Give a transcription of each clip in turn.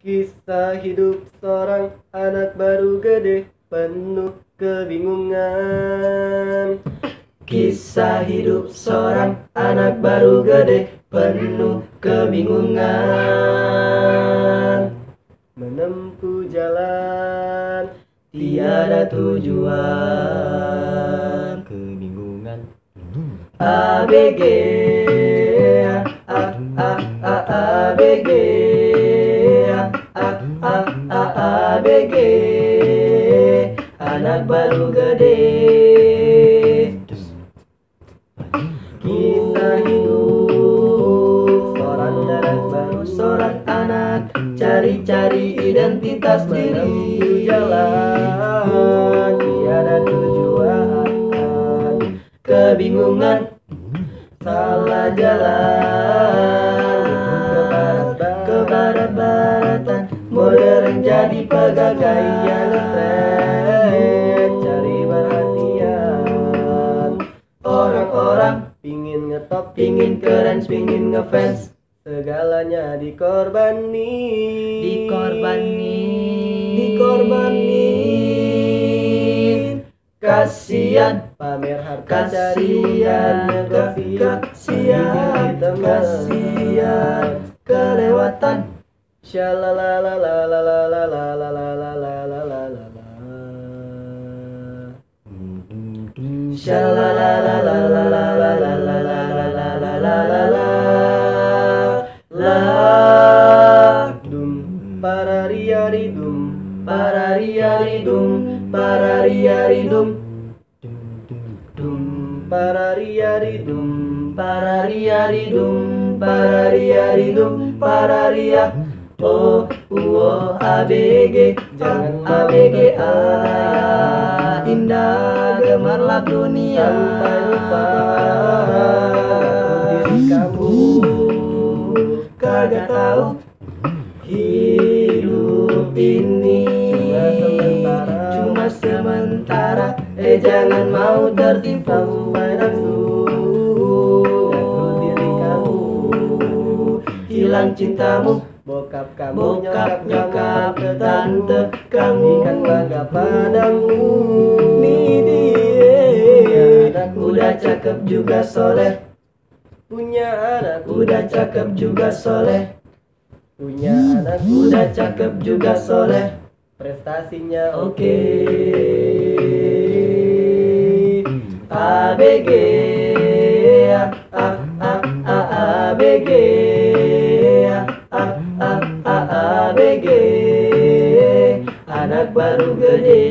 Kisah hidup seorang anak baru gede penuh kebingungan. Kisah hidup seorang anak baru gede penuh kebingungan. Menempuh jalan tiada tujuan, kebingungan. ABG ABG ABG, anak baru gede. Kisah hidup seorang anak baru, seorang anak cari-cari identitas diri. Jalan tiada tujuan, kebingungan, salah jalan, ke barat-baratan, modern jadi pegadaian tren, cari perhatian. Orang-orang pingin ngetop, pingin keren, pingin ngefans, segalanya dikorbanin. Kasian pamer harta, kasian kelewatan. Pararia. Oh, ABG, jangan ABG indah gemerlap dunia. Sampai lupa diri kamu, kagak tahu hidup ini cuma sementara. Jangan mau tertipu sampai nafsu diri kamu, hilang cintamu. Bokap kamu, nyokap, tante kamu kan bangga padamu. Nih dia udah cakep juga soleh, punya anak udah cakep juga soleh, punya anak udah cakep juga soleh, prestasinya oke. ABG ABG ABG, anak baru gede.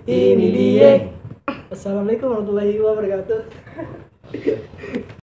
Ini dia. Assalamualaikum warahmatullahi wabarakatuh.